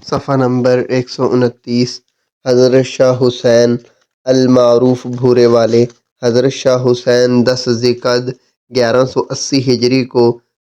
صفحہ نمبر 129۔ حضرت شاہ حسین المعروف بھورے والے۔ حضرت شاہ حسین 10 ذی-القعدہ 1180 ہجری کو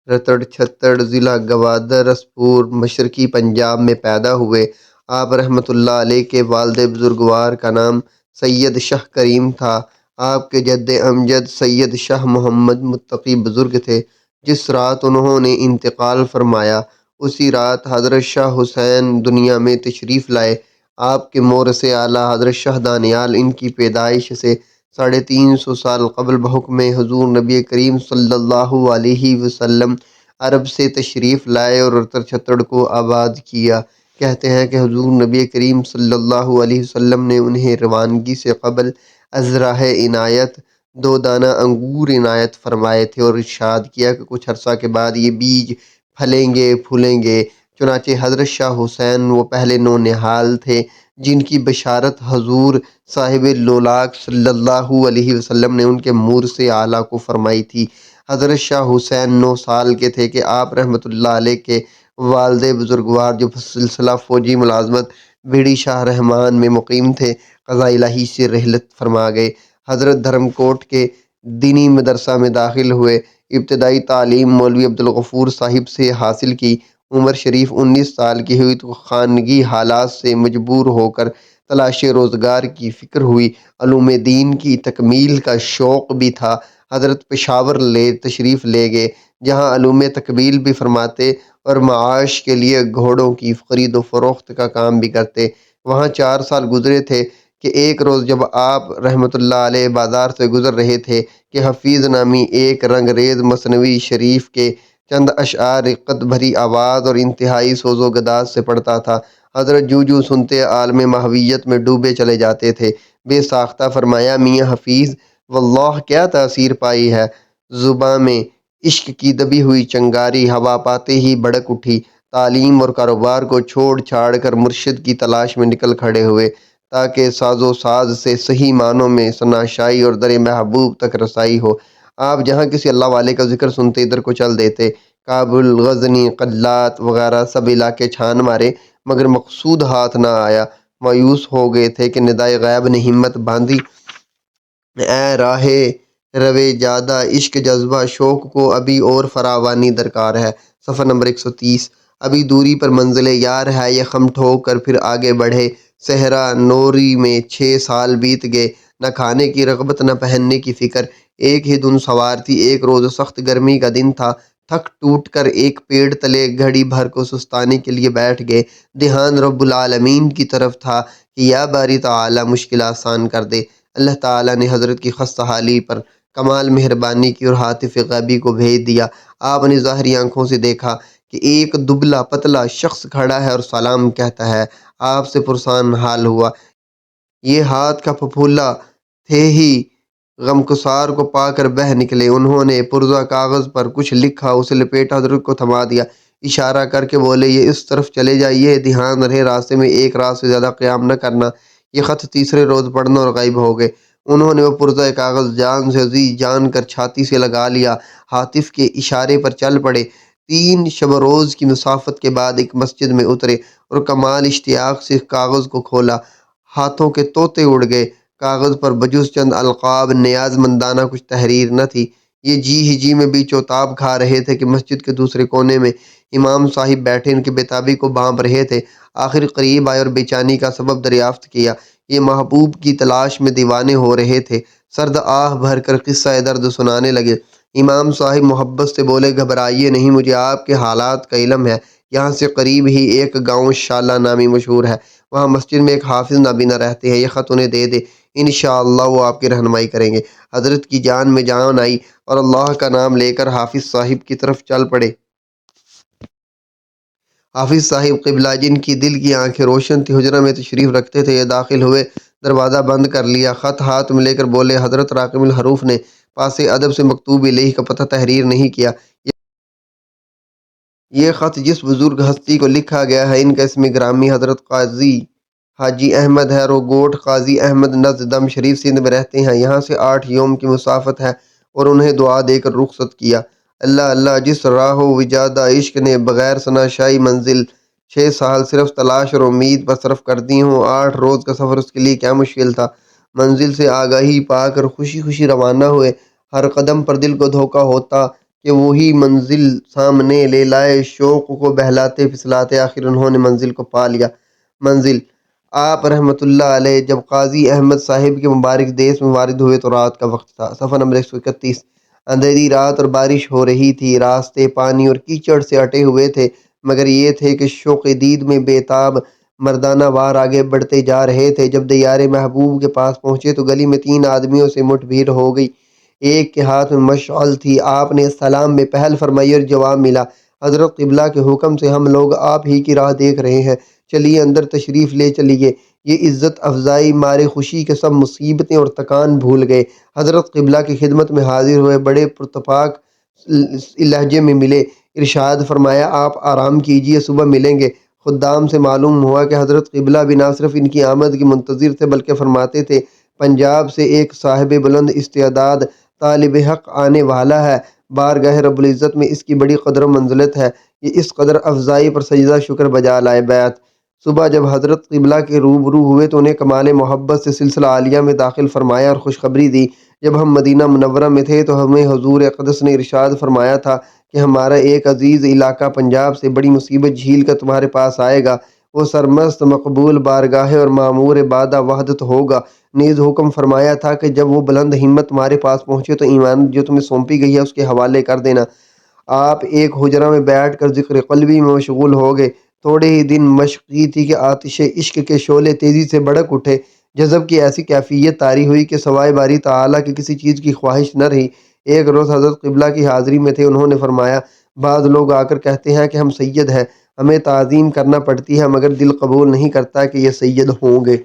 رتڑ چھتڑ ضلع گوادر رسپور مشرقی پنجاب میں پیدا ہوئے۔ آپ رحمۃ اللہ علیہ کے والد بزرگوار کا نام سید شاہ کریم تھا۔ آپ کے جد امجد سید شاہ محمد متقی بزرگ تھے۔ جس رات انہوں نے انتقال فرمایا اسی رات حضرت شاہ حسین دنیا میں تشریف لائے۔ آپ کے مورث اعلیٰ حضرت شاہ دانیال ان کی پیدائش سے 350 سال قبل بحکم حضور نبی کریم صلی اللہ علیہ وسلم عرب سے تشریف لائے اور رتڑ چھتڑ کو آباد کیا۔ کہتے ہیں کہ حضور نبی کریم صلی اللہ علیہ وسلم نے انہیں روانگی سے قبل از راہ عنایت 2 دانہ انگور عنایت فرمائے تھے اور ارشاد کیا کہ کچھ عرصہ کے بعد یہ بیج پھلیں گے پھولیں گے۔ چنانچہ حضرت شاہ حسین وہ پہلے نونہال تھے جن کی بشارت حضور صاحب لولاک صلی اللہ علیہ وسلم نے ان کے مورث اعلیٰ کو فرمائی تھی۔ حضرت شاہ حسین 9 سال کے تھے کہ آپ رحمۃ اللہ علیہ کے والد بزرگوار جو سلسلہ فوجی ملازمت بھیڑی شاہ رحمان میں مقیم تھے قضاء الہی سے رحلت فرما گئے۔ حضرت دھرم کوٹ کے دینی مدرسہ میں داخل ہوئے۔ ابتدائی تعلیم مولوی عبدالغفور صاحب سے حاصل کی۔ عمر شریف 19 سال کی ہوئی تو خانگی حالات سے مجبور ہو کر تلاش روزگار کی فکر ہوئی۔ علوم دین کی تکمیل کا شوق بھی تھا۔ حضرت پشاور تشریف لے گئے جہاں علوم تکمیل بھی فرماتے اور معاش کے لیے گھوڑوں کی خرید و فروخت کا کام بھی کرتے۔ وہاں 4 سال گزرے تھے کہ ایک روز جب آپ رحمۃ اللہ علیہ بازار سے گزر رہے تھے کہ حفیظ نامی ایک رنگ ریز مثنوی شریف کے چند اشعار رقت بھری آواز اور انتہائی سوز و گداز سے پڑھتا تھا۔ حضرت جو سنتے عالم ماہویت میں ڈوبے چلے جاتے تھے۔ بے ساختہ فرمایا میاں حفیظ واللہ کیا تاثیر پائی ہے۔ زباں میں عشق کی دبی ہوئی چنگاری ہوا پاتے ہی بھڑک اٹھی۔ تعلیم اور کاروبار کو چھوڑ چھاڑ کر مرشد کی تلاش میں نکل کھڑے ہوئے تاکہ ساز و ساز سے صحیح معنوں میں شناسائی اور در محبوب تک رسائی ہو۔ آپ جہاں کسی اللہ والے کا ذکر سنتے ادھر کو چل دیتے۔ کابل، غزنی، قلات وغیرہ سب علاقے چھان مارے مگر مقصود ہاتھ نہ آیا۔ مایوس ہو گئے تھے کہ ندائے غیب نے ہمت باندھی۔ اے راہ روے جادہ عشق جذبہ شوق کو ابھی اور فراوانی درکار ہے۔ صفحہ نمبر 130۔ ابھی دوری پر منزل یار ہے یہ خم ٹھوک کر پھر آگے بڑھے۔ صحرا نوری میں 6 سال بیت گئے۔ نہ کھانے کی رغبت نہ پہننے کی فکر۔ ایک ہی دھن سوار تھی۔ ایک روز سخت گرمی کا دن تھا۔ تھک ٹوٹ کر ایک پیڑ تلے گھڑی بھر کو سستانے کے لیے بیٹھ گئے۔ دھیان رب العالمین کی طرف تھا کہ یا باری تعالی مشکل آسان کر دے۔ اللہ تعالیٰ نے حضرت کی خستہ حالی پر کمال مہربانی کی اور ہاتف غیبی کو بھیج دیا۔ آپ نے ظاہری آنکھوں سے دیکھا کہ ایک دبلا پتلا شخص کھڑا ہے اور سلام کہتا ہے۔ آپ سے پرسان حال ہوا۔ یہ ہاتھ کا پھپھولا تھے ہی غمگسار کو پا کر بہہ نکلے۔ انہوں نے پرزہ کاغذ پر کچھ لکھا، اسے لپیٹا، حضرت کو تھما دیا، اشارہ کر کے بولے یہ اس طرف چلے جائیے، دھیان رہے راستے میں ایک رات سے زیادہ قیام نہ کرنا۔ یہ خط تیسرے روز پڑھنا اور غائب ہو گئے۔ انہوں نے وہ پرزہ کاغذ جان سے عزیز جان کر چھاتی سے لگا لیا، ہاتف کے اشارے پر چل پڑے۔ 3 شب و روز کی مسافت کے بعد ایک مسجد میں اترے اور کمال اشتیاق سے کاغذ کو کھولا۔ ہاتھوں کے طوطے اڑ گئے۔ کاغذ پر بجز چند القاب نیاز مندانہ کچھ تحریر نہ تھی۔ یہ جی ہی جی میں بھی چوتاب کھا رہے تھے کہ مسجد کے دوسرے کونے میں امام صاحب بیٹھے ان کی بےتابی کو بھانپ رہے تھے۔ آخر قریب آئے اور بے چینی کا سبب دریافت کیا۔ یہ محبوب کی تلاش میں دیوانے ہو رہے تھے۔ سرد آہ بھر کر قصہ درد سنانے لگے۔ امام صاحب محبت سے بولے گھبرائیے نہیں، مجھے آپ کے حالات کا علم ہے۔ یہاں سے قریب ہی ایک گاؤں شالہ نامی مشہور ہے، وہاں مسجد میں ایک حافظ نابینا رہتے ہیں، یہ خط انہیں دے دے، انشاءاللہ وہ آپ کی رہنمائی کریں گے۔ حضرت کی جان میں جان آئی اور اللہ کا نام لے کر حافظ صاحب کی طرف چل پڑے۔ حافظ صاحب قبلہ جن کی دل کی آنکھیں روشن تھی حجرہ میں تشریف رکھتے تھے۔ یہ داخل ہوئے، دروازہ بند کر لیا، خط ہاتھ میں لے کر بولے حضرت راقم الحروف نے پاس ادب سے مکتوب الیہ کا پتہ تحریر نہیں کیا۔ یہ خط جس بزرگ ہستی کو لکھا گیا ہے ان کا اسم گرامی حضرت قاضی حاجی احمد ہے۔ روگوٹ قاضی احمد نزد دم شریف سندھ میں رہتے ہیں۔ یہاں سے 8 یوم کی مسافت ہے اور انہیں دعا دے کر رخصت کیا۔ اللہ اللہ جس راہ و وجادہ عشق نے بغیر شناسائی منزل 6 سال صرف تلاش اور امید پر صرف کر دی ہوں۔ 8 روز کا سفر اس کے لیے کیا مشکل تھا۔ منزل سے آگاہی پا کر خوشی خوشی روانہ ہوئے۔ ہر قدم پر دل کو دھوکا ہوتا کہ وہی منزل سامنے لے لائے، شوق کو بہلاتے پھسلاتے آخر انہوں نے منزل کو پا لیا۔ منزل آپ رحمۃ اللہ علیہ جب قاضی احمد صاحب کے مبارک دیس میں وارد ہوئے تو رات کا وقت تھا۔ صفحہ نمبر 131۔ اندھیری رات اور بارش ہو رہی تھی، راستے پانی اور کیچڑ سے اٹے ہوئے تھے، مگر یہ تھے کہ شوق دید میں بے تاب مردانہ وار آگے بڑھتے جا رہے تھے۔ جب دیار محبوب کے پاس پہنچے تو گلی میں 3 آدمیوں سے مٹ بھیڑ ہو گئی۔ ایک کے ہاتھ میں مشعل تھی۔ آپ نے سلام میں پہل فرمائی اور جواب ملا، حضرت قبلہ کے حکم سے ہم لوگ آپ ہی کی راہ دیکھ رہے ہیں، چلیے اندر تشریف لے چلیے۔ یہ عزت افزائی مارے خوشی کے سب مصیبتیں اور تکان بھول گئے۔ حضرت قبلہ کی خدمت میں حاضر ہوئے، بڑے پرتپاک لہجے میں ملے، ارشاد فرمایا آپ آرام کیجیے، صبح ملیں گے۔ خدام سے معلوم ہوا کہ حضرت قبلہ بھی نہ صرف ان کی آمد کی منتظر تھے بلکہ فرماتے تھے پنجاب سے ایک صاحب بلند استعداد طالب حق آنے والا ہے، بارگاہ رب العزت میں اس کی بڑی قدر و منزلت ہے، یہ اس قدر افزائی پر سجدہ شکر بجا لائے۔ بیعت صبح جب حضرت قبلہ کے روبرو ہوئے تو انہیں کمال محبت سے سلسلہ عالیہ میں داخل فرمایا اور خوشخبری دی۔ جب ہم مدینہ منورہ میں تھے تو ہمیں حضور اقدس نے ارشاد فرمایا تھا کہ ہمارا ایک عزیز علاقہ پنجاب سے بڑی مصیبت جھیل کر تمہارے پاس آئے گا، وہ سرمست مقبول بارگاہ اور معمور بادہ وحدت ہوگا۔ نیز حکم فرمایا تھا کہ جب وہ بلند ہمت تمہارے پاس پہنچے تو ایمان جو تمہیں سونپی گئی ہے اس کے حوالے کر دینا۔ آپ ایک حجرہ میں بیٹھ کر ذکر قلبی میں مشغول ہو گئے۔ تھوڑے ہی دن مشق کی تھی کہ آتش عشق کے شعلے تیزی سے بھڑک اٹھے، جذب کی ایسی کیفیت طاری ہوئی کہ سوائے باری تعالیٰ کی کسی چیز کی خواہش نہ رہی۔ ایک روز حضرت قبلہ کی حاضری میں تھے، انہوں نے فرمایا بعض لوگ آ کر کہتے ہیں کہ ہم سید ہیں، ہمیں تعظیم کرنا پڑتی ہے مگر دل قبول نہیں کرتا کہ یہ سید ہوں گے۔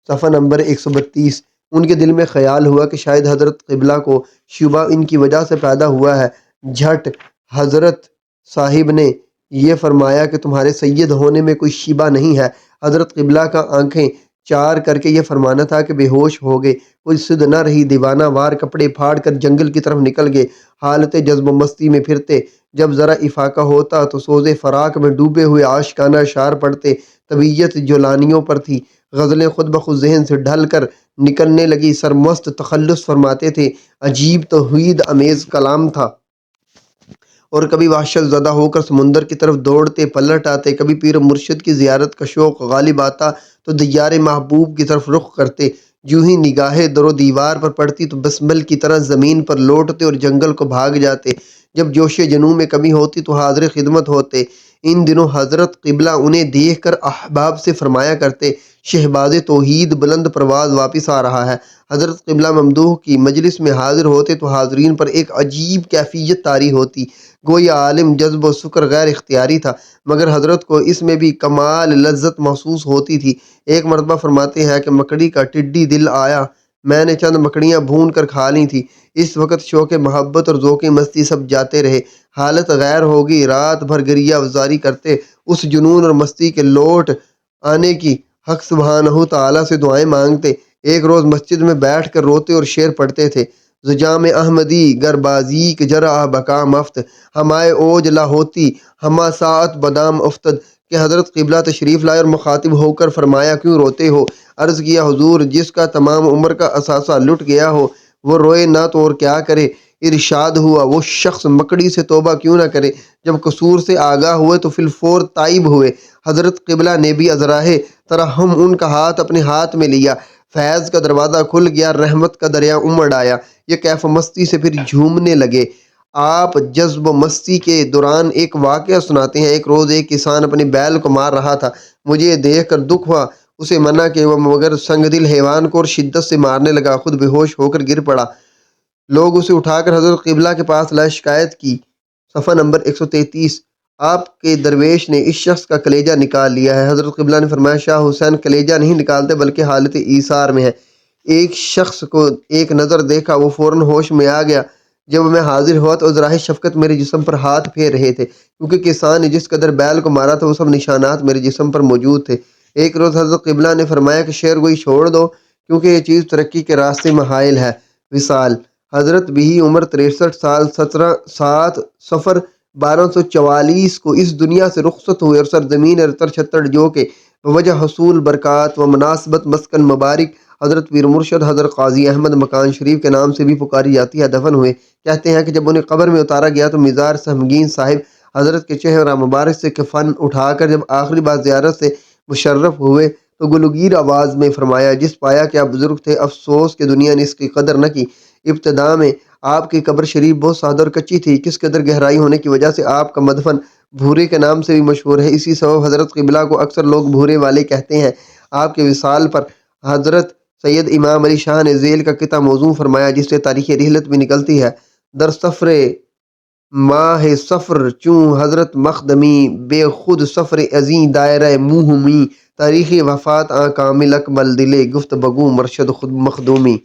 صفحہ نمبر 132۔ ان کے دل میں خیال ہوا کہ شاید حضرت قبلہ کو شبہ ان کی وجہ سے پیدا ہوا ہے۔ جھٹ حضرت صاحب نے یہ فرمایا کہ تمہارے سید ہونے میں کوئی شبہ نہیں ہے۔ حضرت قبلہ کا آنکھیں چار کر کے یہ فرمانا تھا کہ بے ہوش ہو گئے، کوئی سدھ نہ رہی، دیوانہ وار کپڑے پھاڑ کر جنگل کی طرف نکل گئے، حالت جذب و مستی میں پھرتے۔ جب ذرا افاقہ ہوتا تو سوز فراق میں ڈوبے ہوئے عاشقانہ اشعار پڑھتے۔ طبیعت جولانیوں پر تھی، غزلیں خود بخود ذہن سے ڈھل کر نکلنے لگی، سرمست تخلص فرماتے تھے، عجیب توحید امیز کلام تھا۔ اور کبھی وحشت زدہ ہو کر سمندر کی طرف دوڑتے پلٹ آتے، کبھی پیر مرشد کی زیارت کا شوق غالب آتا تو دیار محبوب کی طرف رخ کرتے، جو ہی نگاہ در و دیوار پر پڑتی تو بسمل کی طرح زمین پر لوٹتے اور جنگل کو بھاگ جاتے۔ جب جوش جنوں میں کمی ہوتی تو حاضر خدمت ہوتے۔ ان دنوں حضرت قبلہ انہیں دیکھ کر احباب سے فرمایا کرتے، شہباز توحید بلند پرواز واپس آ رہا ہے۔ حضرت قبلہ ممدوح کی مجلس میں حاضر ہوتے تو حاضرین پر ایک عجیب کیفیت طاری ہوتی، گویا عالم جذب و سکر غیر اختیاری تھا، مگر حضرت کو اس میں بھی کمال لذت محسوس ہوتی تھی۔ ایک مرتبہ فرماتے ہیں کہ مکڑی کا ٹڈی دل آیا، میں نے چند مکڑیاں بھون کر کھا لی تھی، اس وقت شوق محبت اور ذوق مستی سب جاتے رہے، حالت غیر ہوگی، رات بھر گریہ افزاری کرتے، اس جنون اور مستی کے لوٹ آنے کی حق سبحانہ تعالیٰ سے دعائیں مانگتے۔ ایک روز مسجد میں بیٹھ کر روتے اور شعر پڑھتے تھے، زجام احمدی گر بازیک جرا بکا مفت، ہمائے اوج لا ہوتی ہما ساعت بدام افتد، کہ حضرت قبلہ تشریف لائے اور مخاطب ہو کر فرمایا کیوں روتے ہو؟ عرض کیا حضور جس کا تمام عمر کا اثاثہ لٹ گیا ہو وہ روئے نہ تو اور کیا کرے؟ ارشاد ہوا وہ شخص مکڑی سے توبہ کیوں نہ کرے؟ جب قصور سے آگاہ ہوئے تو فی الفور تائب ہوئے۔ حضرت قبلہ نے بھی ازراہ ترحم ان کا ہاتھ اپنے ہاتھ میں لیا، فیض کا دروازہ کھل گیا، رحمت کا دریا امڑ آیا، یہ کیف مستی سے پھر جھومنے لگے۔ آپ جذب و مستی کے دوران ایک واقعہ سناتے ہیں، ایک روز ایک کسان اپنے بیل کو مار رہا تھا، مجھے دیکھ کر دکھ ہوا، اسے منع کہ وہ مگر سنگ دل حیوان کو اور شدت سے مارنے لگا، خود بے ہوش ہو کر گر پڑا۔ لوگ اسے اٹھا کر حضرت قبلہ کے پاس لائے، شکایت کی۔ صفحہ نمبر 133۔ آپ کے درویش نے اس شخص کا کلیجہ نکال لیا ہے۔ حضرت قبلہ نے فرمایا شاہ حسین کلیجہ نہیں نکالتے بلکہ حالت ایثار میں ہے۔ ایک شخص کو ایک نظر دیکھا، وہ فوراً ہوش میں آ گیا۔ جب میں حاضر ہوا تو عذرائے شفقت میرے جسم پر ہاتھ پھیر رہے تھے، کیونکہ کسان نے جس قدر بیل کو مارا تھا وہ سب نشانات میرے جسم پر موجود تھے۔ ایک روز حضرت قبلہ نے فرمایا کہ شعر گوئی چھوڑ دو کیونکہ یہ چیز ترقی کے راستے میں حائل ہے۔ وصال حضرت بھی عمر 63 سال 7 صفر 1244 کو اس دنیا سے رخصت ہوئے اور سرزمین ارتر چھتر جو کہ بوجہ حصول برکات و مناسبت مسکن مبارک حضرت پیر مرشد حضرت قاضی احمد مکان شریف کے نام سے بھی پکاری جاتی ہے دفن ہوئے۔ کہتے ہیں کہ جب انہیں قبر میں اتارا گیا تو مزار سہمگین صاحب حضرت کے چہرہ مبارک سے کفن اٹھا کر جب آخری بار زیارت سے مشرف ہوئے تو گلوگیر آواز میں فرمایا، جس پایا کہ آپ بزرگ تھے، افسوس کہ دنیا نے اس کی قدر نہ کی۔ ابتدا میں آپ کی قبر شریف بہت سادہ اور کچی تھی، کس قدر گہرائی ہونے کی وجہ سے آپ کا مدفن بھورے کے نام سے بھی مشہور ہے۔ اسی سبب حضرت قبلہ کو اکثر لوگ بھورے والے کہتے ہیں۔ آپ کے وصال پر حضرت سید امام علی شاہ نے ذیل کا قطعہ موضوع فرمایا جس سے تاریخ رحلت بھی نکلتی ہے۔ در سفر ماہ سفر چوں حضرت مخدمی بے خود سفر ازیں دائرہ موہمی تاریخی وفات آن کامل اکمل دلے گفت بگو مرشد خود مخدومی۔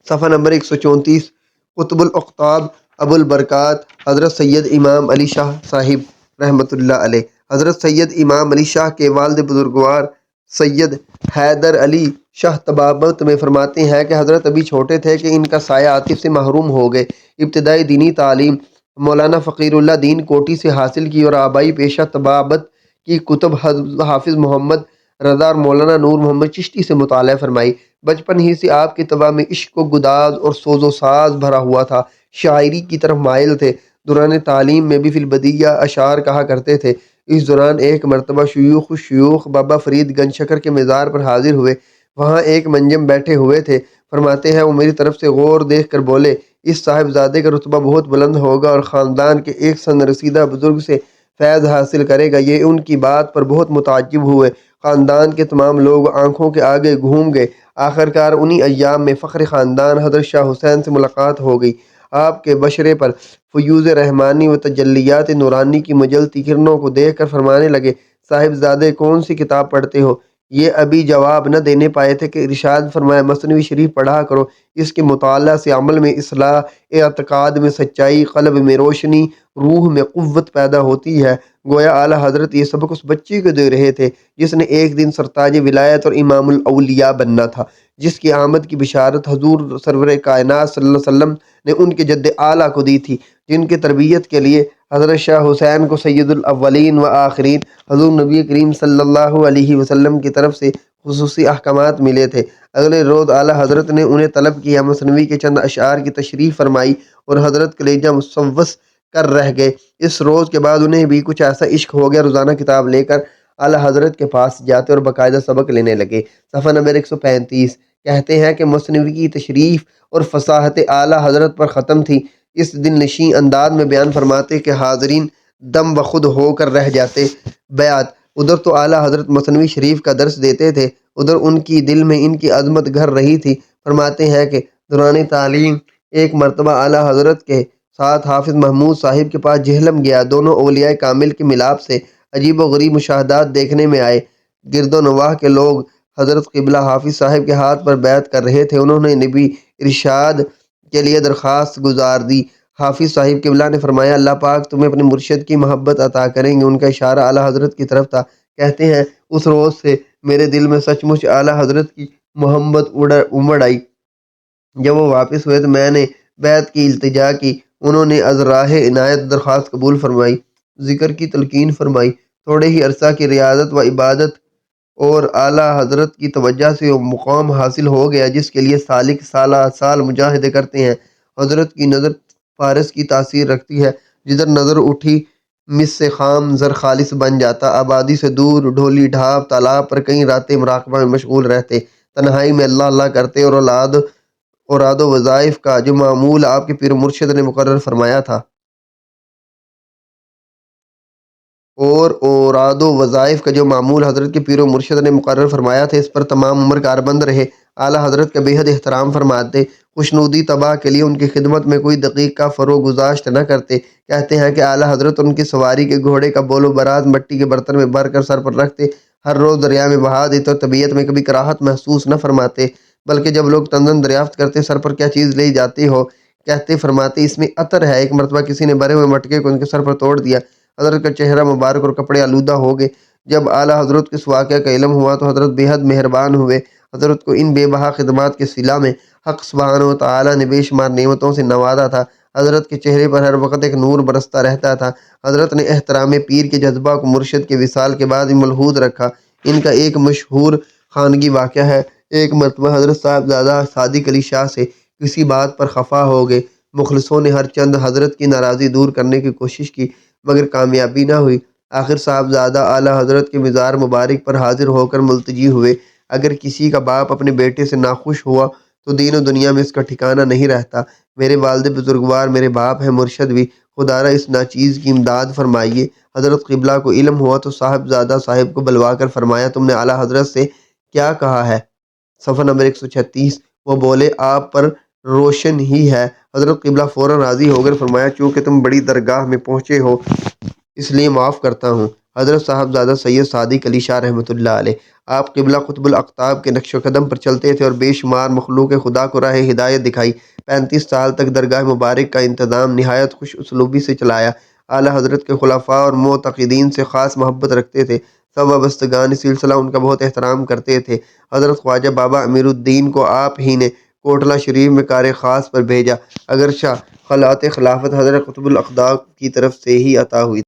صفحہ نمبر 134 قطب الاقطاب ابو البرکات حضرت سید امام علی شاہ صاحب رحمۃ اللہ علیہ۔ حضرت سید امام علی شاہ کے والد بزرگوار سید حیدر علی شاہ طبابت میں فرماتے ہیں کہ حضرت ابھی چھوٹے تھے کہ ان کا سایہ عاطف سے محروم ہو گئے۔ ابتدائی دینی تعلیم مولانا فقیر اللہ دین کوٹی سے حاصل کی اور آبائی پیشہ طبابت کی کتب حافظ محمد رضا اور مولانا نور محمد چشتی سے مطالعہ فرمائی۔ بچپن ہی سے آپ کی طبع میں عشق و گداز اور سوز و ساز بھرا ہوا تھا، شاعری کی طرف مائل تھے۔ دوران تعلیم میں بھی فی البدیہ اشعار کہا کرتے تھے۔ اس دوران ایک مرتبہ شیوخ الشیوخ بابا فرید گنج شکر کے مزار پر حاضر ہوئے، وہاں ایک منجم بیٹھے ہوئے تھے۔ فرماتے ہیں وہ میری طرف سے غور دیکھ کر بولے، اس صاحبزادے کا رتبہ بہت بلند ہوگا اور خاندان کے ایک سن رسیدہ بزرگ سے فیض حاصل کرے گا۔ یہ ان کی بات پر بہت متعجب ہوئے۔ خاندان کے تمام لوگ آنکھوں کے آگے گھوم گئے۔ آخرکار انہی ایام میں فخر خاندان حضرت شاہ حسین سے ملاقات ہو گئی۔ آپ کے بشرے پر فیوض رحمانی و تجلیات نورانی کی مجلتی کرنوں کو دیکھ کر فرمانے لگے، صاحبزادے کون سی کتاب پڑھتے ہو؟ یہ ابھی جواب نہ دینے پائے تھے کہ ارشاد فرمایا مثنوی شریف پڑھا کرو، اس کے مطالعہ سے عمل میں اصلاح، اعتقاد میں سچائی، قلب میں روشنی، روح میں قوت پیدا ہوتی ہے۔ گویا اعلیٰ حضرت یہ سبق اس بچے کو دے رہے تھے جس نے ایک دن سرتاج ولایت اور امام الاولیاء بننا تھا، جس کی آمد کی بشارت حضور سرور کائنات صلی اللہ علیہ وسلم نے ان کے جد اعلیٰ کو دی تھی، جن کی تربیت کے لیے حضرت شاہ حسین کو سید الاولین و آخرین حضور نبی کریم صلی اللہ علیہ وسلم کی طرف سے خصوصی احکامات ملے تھے۔ اگلے روز اعلیٰ حضرت نے انہیں طلب کیا، مثنوی کے چند اشعار کی تشریح فرمائی اور حضرت کلیجہ مصوص کر رہ گئے۔ اس روز کے بعد انہیں بھی کچھ ایسا عشق ہو گیا، روزانہ کتاب لے کر اعلیٰ حضرت کے پاس جاتے اور باقاعدہ سبق لینے لگے۔ صفحہ نمبر 135 کہتے ہیں کہ مثنوی کی تشریف اور فصاحت اعلیٰ حضرت پر ختم تھی۔ اس دل نشیں انداز میں بیان فرماتے کہ حاضرین دم بخود ہو کر رہ جاتے۔ بیعت ادھر تو اعلیٰ حضرت مثنوی شریف کا درس دیتے تھے، ادھر ان کی دل میں ان کی عظمت گھر رہی تھی۔ فرماتے ہیں کہ دوران تعلیم ایک مرتبہ اعلیٰ حضرت کے ساتھ حافظ محمود صاحب کے پاس جہلم گیا۔ دونوں اولیاء کامل کے ملاپ سے عجیب و غریب مشاہدات دیکھنے میں آئے۔ گرد و نواح کے لوگ حضرت قبلہ حافظ صاحب کے ہاتھ پر بیعت کر رہے تھے۔ انہوں نے نبی ارشاد کے لیے درخواست گزار دی۔ حافظ صاحب قبلہ نے فرمایا، اللہ پاک تمہیں اپنے مرشد کی محبت عطا کریں گے۔ ان کا اشارہ اعلیٰ حضرت کی طرف تھا۔ کہتے ہیں اس روز سے میرے دل میں سچ مچ اعلیٰ حضرت کی محبت امڑ آئی۔ جب وہ واپس ہوئے تو میں نے بیعت کی التجا کی، انہوں نے از راہ عنایت درخواست قبول فرمائی، ذکر کی تلقین فرمائی۔ تھوڑے ہی عرصہ کی ریاضت و عبادت اور اعلیٰ حضرت کی توجہ سے وہ مقام حاصل ہو گیا جس کے لیے سالک سالہ سال مجاہدے کرتے ہیں۔ حضرت کی نظر فارس کی تاثیر رکھتی ہے، جدھر نظر اٹھی مس سے خام زر خالص بن جاتا۔ آبادی سے دور ڈھولی ڈھاب تالاب پر کئی راتیں مراقبہ میں مشغول رہتے، تنہائی میں اللہ اللہ کرتے اور اوراد و وظائف کا جو معمول آپ کے پیر مرشد نے مقرر فرمایا تھا اوراد و وظائف کا جو معمول حضرت کے پیر و مرشد نے مقرر فرمایا تھا اس پر تمام عمر کاربند رہے۔ اعلیٰ حضرت کا بے حد احترام فرماتے، خوشنودی طبع کے لیے ان کی خدمت میں کوئی دقیقہ فروغ گزاشت نہ کرتے۔ کہتے ہیں کہ اعلیٰ حضرت ان کی سواری کے گھوڑے کا بول و براز مٹی کے برتن میں بھر کر سر پر رکھتے، ہر روز دریا میں بہا دیتے اور طبیعت میں کبھی کراہت محسوس نہ فرماتے، بلکہ جب لوگ تندن دریافت کرتے سر پر کیا چیز لے جاتے ہو، کہتے فرماتے اس میں عطر ہے۔ ایک مرتبہ کسی نے بھرے ہوئے مٹکے کو ان کے سر پر توڑ دیا، حضرت کا چہرہ مبارک اور کپڑے آلودہ ہو گئے۔ جب اعلیٰ حضرت کے اس واقعہ کا علم ہوا تو حضرت بے حد مہربان ہوئے۔ حضرت کو ان بے بہا خدمات کے صلہ میں حق سبحانہ و تعالیٰ نے بے شمار نعمتوں سے نوازا تھا۔ حضرت کے چہرے پر ہر وقت ایک نور برستا رہتا تھا۔ حضرت نے احترام پیر کے جذبہ کو مرشد کے وصال کے بعد بھی ملحوظ رکھا۔ ان کا ایک مشہور خانگی واقعہ ہے۔ ایک مرتبہ حضرت صاحبزادہ صادق علی شاہ سے کسی بات پر خفا ہو گئے۔ مخلصوں نے ہر چند حضرت کی ناراضی دور کرنے کی کوشش کی مگر کامیابی نہ ہوئی۔ آخر صاحبزادہ اعلیٰ حضرت کے مزار مبارک پر حاضر ہو کر ملتجی ہوئے، اگر کسی کا باپ اپنے بیٹے سے ناخوش ہوا تو دین و دنیا میں اس کا ٹھکانہ نہیں رہتا۔ میرے والد بزرگوار میرے باپ ہیں، مرشد بھی، خدارہ اس ناچیز کی امداد فرمائیے۔ حضرت قبلہ کو علم ہوا تو صاحبزادہ صاحب کو بلوا کر فرمایا، تم نے اعلیٰ حضرت سے کیا کہا ہے؟ صفحہ نمبر 136۔ وہ بولے، آپ پر روشن ہی ہے۔ حضرت قبلہ فوراً راضی ہو کر فرمایا، چونکہ تم بڑی درگاہ میں پہنچے ہو اس لیے معاف کرتا ہوں۔ حضرت صاحبزادہ سید صادق علی شاہ رحمۃ اللہ علیہ، آپ قبلہ قطب الاقطاب کے نقش و قدم پر چلتے تھے اور بے شمار مخلوق خدا کو راہ ہدایت دکھائی۔ 35 سال تک درگاہ مبارک کا انتظام نہایت خوش اسلوبی سے چلایا۔ اعلیٰ حضرت کے خلفاء اور معتقدین سے خاص محبت رکھتے تھے۔ سب وابستگان سلسلہ ان کا بہت احترام کرتے تھے۔ حضرت خواجہ بابا امیر الدین کو آپ ہی نے کوٹلہ شریف میں کار خاص پر بھیجا، اگرچہ خلعت خلافت حضرت قطب الاقطاب کی طرف سے ہی عطا ہوئی۔